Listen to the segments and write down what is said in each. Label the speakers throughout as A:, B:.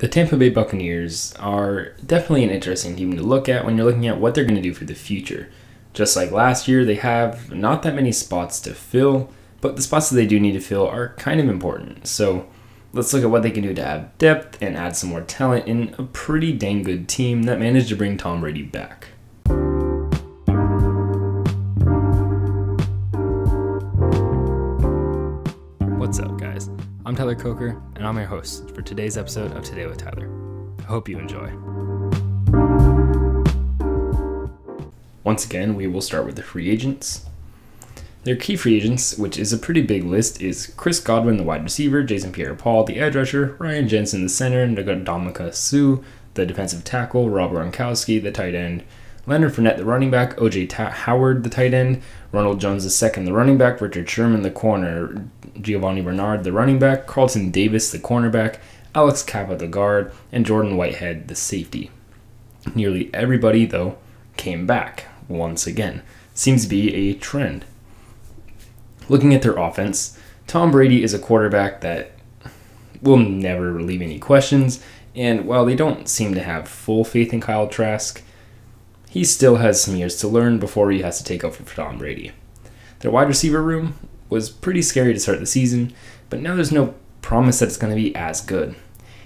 A: The Tampa Bay Buccaneers are definitely an interesting team to look at when you're looking at what they're going to do for the future. Just like last year, they have not that many spots to fill, but the spots that they do need to fill are kind of important. So let's look at what they can do to add depth and add some more talent in a pretty dang good team that managed to bring Tom Brady back. What's up, guys? I'm Tyler Coker, and I'm your host for today's episode of Today with Tyler. I hope you enjoy. Once again, we will start with the free agents. Their key free agents, which is a pretty big list, is Chris Godwin, the wide receiver, Jason Pierre-Paul, the edge rusher, Ryan Jensen, the center, Ndamukong Suh, the defensive tackle, Rob Gronkowski, the tight end, Leonard Fournette, the running back, O.J. Howard, the tight end, Ronald Jones II, the running back, Richard Sherman, the corner, Giovanni Bernard, the running back, Carlton Davis, the cornerback, Alex Kappa, the guard, and Jordan Whitehead, the safety. Nearly everybody, though, came back once again. Seems to be a trend. Looking at their offense, Tom Brady is a quarterback that will never leave any questions, and while they don't seem to have full faith in Kyle Trask, he still has some years to learn before he has to take over for Tom Brady. Their wide receiver room was pretty scary to start the season, but now there's no promise that it's going to be as good.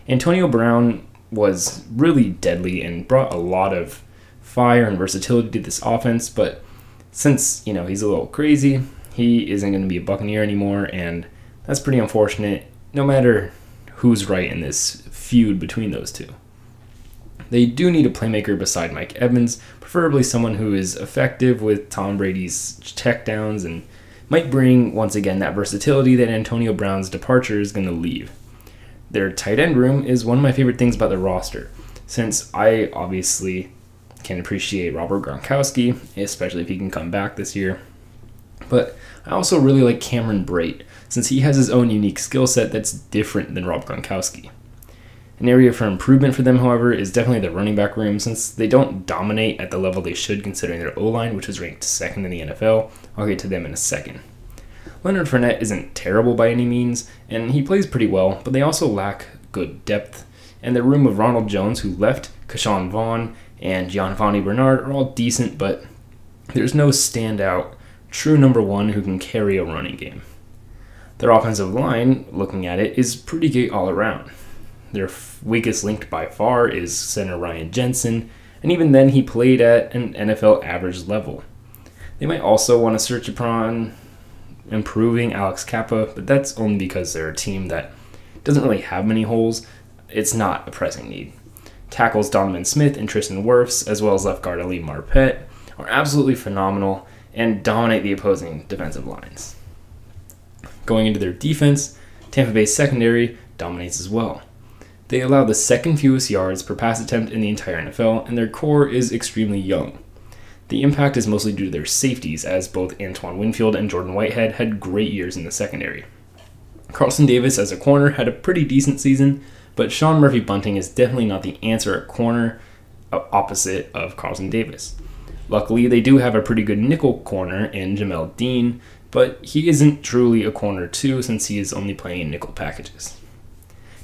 A: Antonio Brown was really deadly and brought a lot of fire and versatility to this offense, but since, he's a little crazy, he isn't going to be a Buccaneer anymore, and that's pretty unfortunate, no matter who's right in this feud between those two. They do need a playmaker beside Mike Evans, preferably someone who is effective with Tom Brady's checkdowns and might bring, once again, that versatility that Antonio Brown's departure is going to leave. Their tight end room is one of my favorite things about their roster, since I obviously can appreciate Robert Gronkowski, especially if he can come back this year. But I also really like Cameron Brate, since he has his own unique skill set that's different than Rob Gronkowski. An area for improvement for them, however, is definitely the running back room, since they don't dominate at the level they should considering their O-line, which is ranked second in the NFL. I'll get to them in a second. Leonard Fournette isn't terrible by any means, and he plays pretty well, but they also lack good depth. And the room of Ronald Jones, who left, Keyshawn Vaughn, and Giovanni Bernard are all decent, but there's no standout true number one who can carry a running game. Their offensive line, looking at it, is pretty good all around. Their weakest link by far is center Ryan Jensen, and even then he played at an NFL average level. They might also want to search upon improving Alex Kappa, but that's only because they're a team that doesn't really have many holes. It's not a pressing need. Tackles Donovan Smith and Tristan Wirfs, as well as left guard Ali Marpet, are absolutely phenomenal and dominate the opposing defensive lines. Going into their defense, Tampa Bay's secondary dominates as well. They allow the second fewest yards per pass attempt in the entire NFL, and their core is extremely young. The impact is mostly due to their safeties, as both Antoine Winfield and Jordan Whitehead had great years in the secondary. Carlton Davis as a corner had a pretty decent season, but Sean Murphy-Bunting is definitely not the answer at corner opposite of Carlton Davis. Luckily, they do have a pretty good nickel corner in Jamel Dean, but he isn't truly a corner too since he is only playing in nickel packages.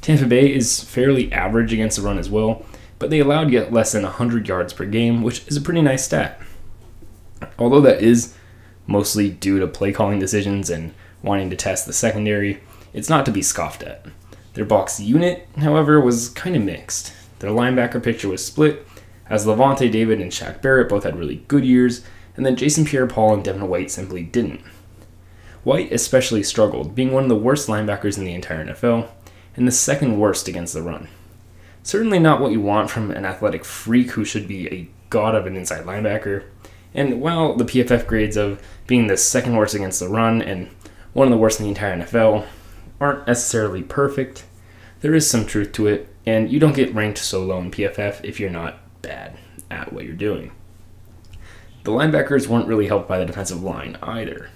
A: Tampa Bay is fairly average against the run as well, but they allowed yet less than 100 yards per game, which is a pretty nice stat. Although that is mostly due to play calling decisions and wanting to test the secondary, it's not to be scoffed at. Their box unit, however, was kind of mixed. Their linebacker picture was split, as Levante David and Shaq Barrett both had really good years, and then Jason Pierre-Paul and Devin White simply didn't. White especially struggled, being one of the worst linebackers in the entire NFL, and the second worst against the run. Certainly not what you want from an athletic freak who should be a god of an inside linebacker, and while the PFF grades of being the second worst against the run and one of the worst in the entire NFL aren't necessarily perfect, there is some truth to it, and you don't get ranked so low in PFF if you're not bad at what you're doing. The linebackers weren't really helped by the defensive line either.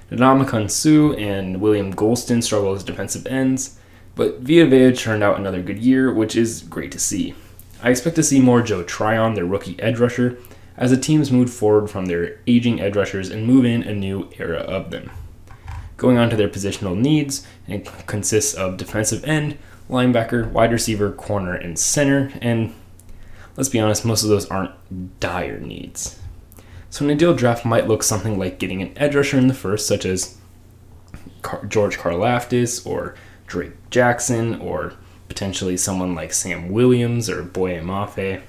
A: Ndamukong Suh and William Golston struggled as defensive ends, but Vita Vea turned out another good year, which is great to see. I expect to see more Joe Tryon, their rookie edge rusher, as the teams move forward from their aging edge rushers and move in a new era of them. Going on to their positional needs, it consists of defensive end, linebacker, wide receiver, corner, and center. And let's be honest, most of those aren't dire needs. So an ideal draft might look something like getting an edge rusher in the first, such as George Karlaftis or Drake Jackson, or potentially someone like Sam Williams or Boye Mafe.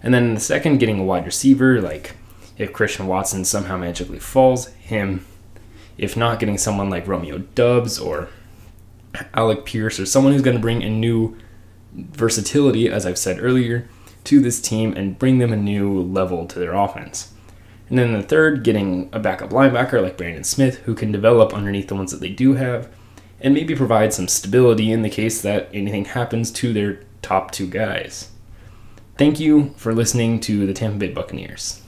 A: And then in the second, getting a wide receiver, like if Christian Watson somehow magically falls, him. If not, getting someone like Romeo Doubs or Alec Pierce, or someone who's going to bring a new versatility, as I've said earlier, to this team and bring them a new level to their offense. And then in the third, getting a backup linebacker like Brandon Smith, who can develop underneath the ones that they do have, and maybe provide some stability in the case that anything happens to their top two guys. Thank you for listening to the Tampa Bay Buccaneers.